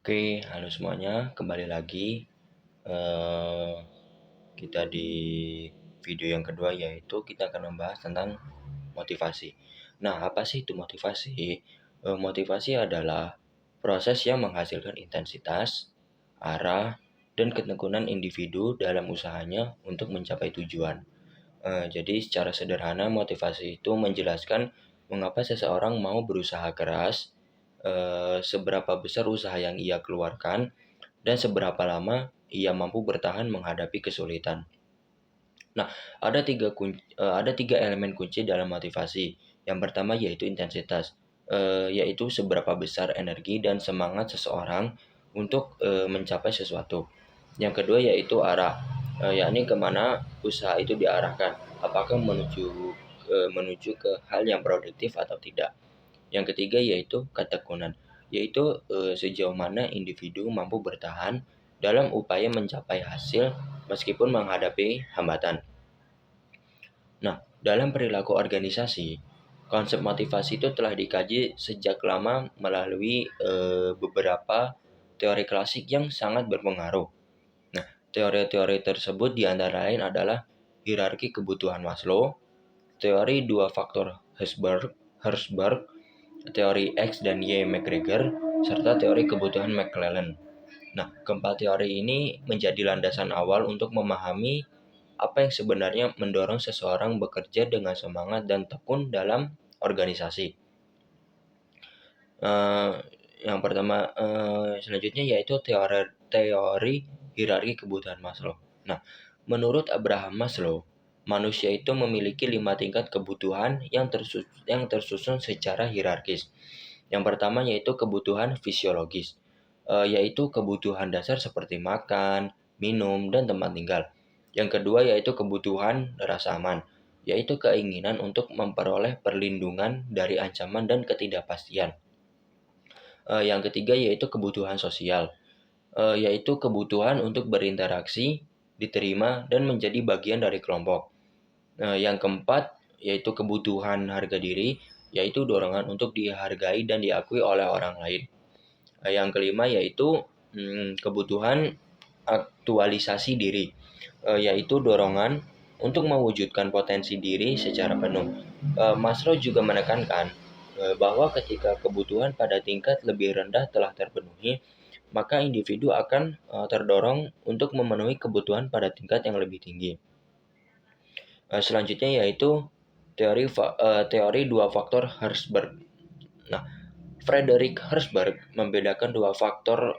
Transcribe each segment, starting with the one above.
Oke, halo semuanya, kembali lagi eh, kita di video yang kedua, yaitu kita akan membahas tentang motivasi. Nah, apa sih itu motivasi? Motivasi adalah proses yang menghasilkan intensitas, arah, dan ketekunan individu dalam usahanya untuk mencapai tujuan. Jadi secara sederhana motivasi itu menjelaskan mengapa seseorang mau berusaha keras, seberapa besar usaha yang ia keluarkan, dan seberapa lama ia mampu bertahan menghadapi kesulitan. Nah, ada tiga elemen kunci dalam motivasi. Yang pertama yaitu intensitas, yaitu seberapa besar energi dan semangat seseorang untuk mencapai sesuatu. Yang kedua yaitu arah, yakni kemana usaha itu diarahkan, apakah menuju ke hal yang produktif atau tidak. Yang ketiga yaitu ketekunan, yaitu sejauh mana individu mampu bertahan dalam upaya mencapai hasil meskipun menghadapi hambatan. Nah, dalam perilaku organisasi, konsep motivasi itu telah dikaji sejak lama melalui beberapa teori klasik yang sangat berpengaruh. Nah, teori-teori tersebut diantara lain adalah hierarki kebutuhan Maslow, teori dua faktor Herzberg, teori X dan Y McGregor, serta teori kebutuhan McClellan. Nah, keempat teori ini menjadi landasan awal untuk memahami apa yang sebenarnya mendorong seseorang bekerja dengan semangat dan tekun dalam organisasi. Uh, yang pertama, selanjutnya yaitu teori hierarki kebutuhan Maslow. Nah, menurut Abraham Maslow, manusia itu memiliki 5 tingkat kebutuhan yang tersusun secara hierarkis. Yang pertama yaitu kebutuhan fisiologis, yaitu kebutuhan dasar seperti makan, minum, dan tempat tinggal. Yang kedua yaitu kebutuhan rasa aman, yaitu keinginan untuk memperoleh perlindungan dari ancaman dan ketidakpastian. Yang ketiga yaitu kebutuhan sosial, yaitu kebutuhan untuk berinteraksi, diterima, dan menjadi bagian dari kelompok. Yang keempat yaitu kebutuhan harga diri, yaitu dorongan untuk dihargai dan diakui oleh orang lain. Yang kelima yaitu kebutuhan aktualisasi diri, yaitu dorongan untuk mewujudkan potensi diri secara penuh. Maslow juga menekankan bahwa ketika kebutuhan pada tingkat lebih rendah telah terpenuhi, maka individu akan terdorong untuk memenuhi kebutuhan pada tingkat yang lebih tinggi. Selanjutnya yaitu teori dua faktor Herzberg. Nah, Frederick Herzberg membedakan dua faktor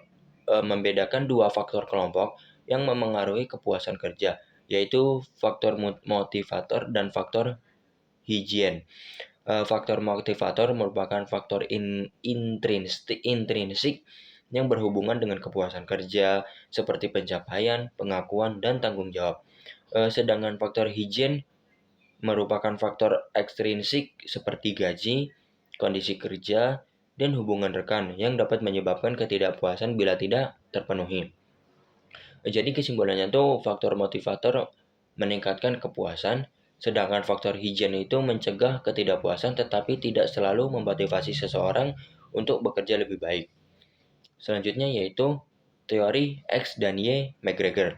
kelompok yang memengaruhi kepuasan kerja, yaitu faktor motivator dan faktor higien. Faktor motivator merupakan faktor intrinsik yang berhubungan dengan kepuasan kerja, seperti pencapaian, pengakuan, dan tanggung jawab. Sedangkan faktor higien merupakan faktor ekstrinsik seperti gaji, kondisi kerja, dan hubungan rekan yang dapat menyebabkan ketidakpuasan bila tidak terpenuhi. Jadi kesimpulannya tuh faktor motivator meningkatkan kepuasan, sedangkan faktor higien itu mencegah ketidakpuasan tetapi tidak selalu memotivasi seseorang untuk bekerja lebih baik. Selanjutnya yaitu teori X dan Y McGregor.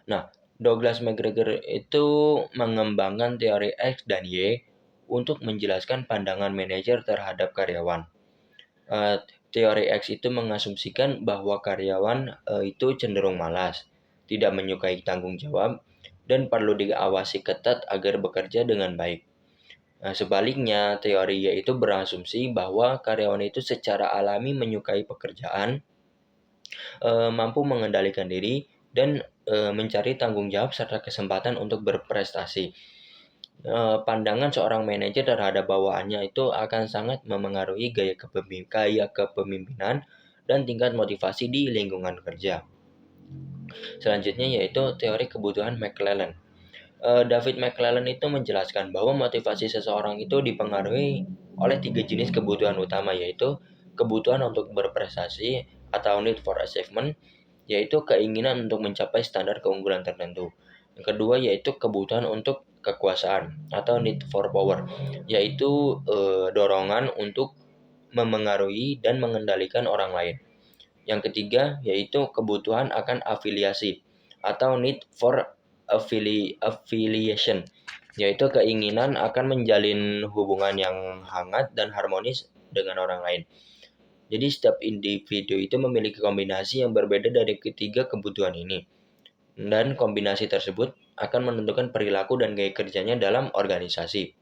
Nah, Douglas McGregor itu mengembangkan teori X dan Y untuk menjelaskan pandangan manajer terhadap karyawan. Teori X itu mengasumsikan bahwa karyawan itu cenderung malas, tidak menyukai tanggung jawab, dan perlu diawasi ketat agar bekerja dengan baik. Sebaliknya, teori Y itu berasumsi bahwa karyawan itu secara alami menyukai pekerjaan, mampu mengendalikan diri, dan mencari tanggung jawab serta kesempatan untuk berprestasi. Pandangan seorang manajer terhadap bawahannya itu akan sangat memengaruhi gaya kepemimpinan dan tingkat motivasi di lingkungan kerja. Selanjutnya yaitu teori kebutuhan McClellan. David McClellan itu menjelaskan bahwa motivasi seseorang itu dipengaruhi oleh 3 jenis kebutuhan utama, yaitu kebutuhan untuk berprestasi atau need for achievement, yaitu keinginan untuk mencapai standar keunggulan tertentu. Yang kedua yaitu kebutuhan untuk kekuasaan atau need for power, yaitu dorongan untuk memengaruhi dan mengendalikan orang lain. Yang ketiga yaitu kebutuhan akan afiliasi atau need for affiliation, yaitu keinginan akan menjalin hubungan yang hangat dan harmonis dengan orang lain. Jadi setiap individu itu memiliki kombinasi yang berbeda dari ketiga kebutuhan ini. Dan kombinasi tersebut akan menentukan perilaku dan gaya kerjanya dalam organisasi.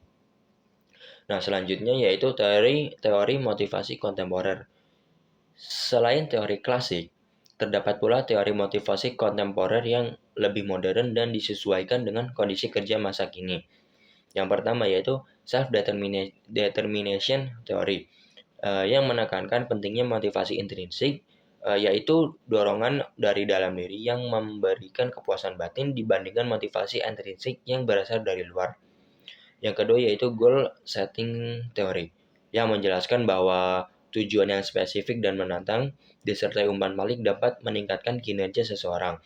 Nah, selanjutnya yaitu teori motivasi kontemporer. Selain teori klasik, terdapat pula teori motivasi kontemporer yang lebih modern dan disesuaikan dengan kondisi kerja masa kini. Yang pertama yaitu self-determination theory, yang menekankan pentingnya motivasi intrinsik, yaitu dorongan dari dalam diri yang memberikan kepuasan batin dibandingkan motivasi intrinsik yang berasal dari luar. Yang kedua yaitu goal setting theory, yang menjelaskan bahwa tujuan yang spesifik dan menantang disertai umpan balik dapat meningkatkan kinerja seseorang.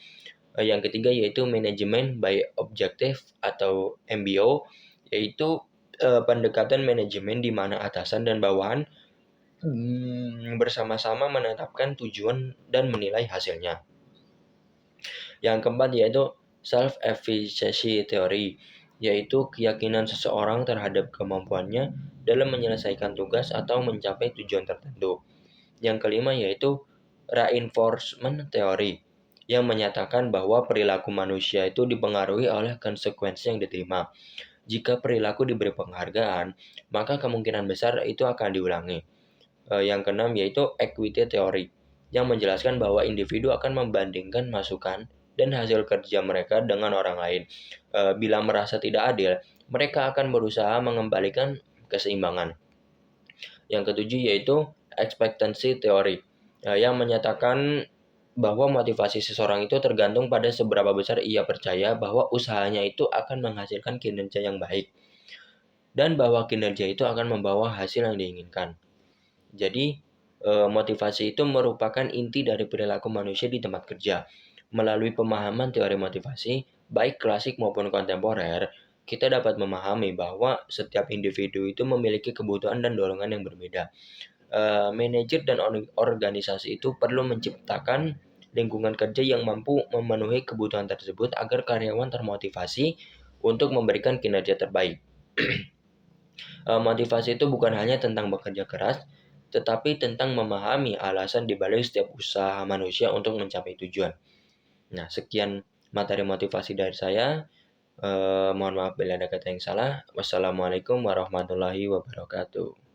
Yang ketiga yaitu manajemen by objective atau MBO, yaitu pendekatan manajemen di mana atasan dan bawahan bersama-sama menetapkan tujuan dan menilai hasilnya. Yang keempat yaitu self-efficacy theory, yaitu keyakinan seseorang terhadap kemampuannya dalam menyelesaikan tugas atau mencapai tujuan tertentu. Yang kelima yaitu reinforcement theory, yang menyatakan bahwa perilaku manusia itu dipengaruhi oleh konsekuensi yang diterima. Jika perilaku diberi penghargaan, maka kemungkinan besar itu akan diulangi. Yang keenam yaitu equity theory, yang menjelaskan bahwa individu akan membandingkan masukan dan hasil kerja mereka dengan orang lain. Bila merasa tidak adil, mereka akan berusaha mengembalikan keseimbangan. Yang ketujuh yaitu expectancy theory, yang menyatakan bahwa motivasi seseorang itu tergantung pada seberapa besar ia percaya bahwa usahanya itu akan menghasilkan kinerja yang baik dan bahwa kinerja itu akan membawa hasil yang diinginkan. Jadi, motivasi itu merupakan inti dari perilaku manusia di tempat kerja. Melalui pemahaman teori motivasi, baik klasik maupun kontemporer, kita dapat memahami bahwa setiap individu itu memiliki kebutuhan dan dorongan yang berbeda. Manajer dan organisasi itu perlu menciptakan lingkungan kerja yang mampu memenuhi kebutuhan tersebut agar karyawan termotivasi untuk memberikan kinerja terbaik. Motivasi itu bukan hanya tentang bekerja keras, tetapi tentang memahami alasan dibalik setiap usaha manusia untuk mencapai tujuan. Nah, sekian materi motivasi dari saya. Mohon maaf bila ada kata yang salah. Wassalamualaikum warahmatullahi wabarakatuh.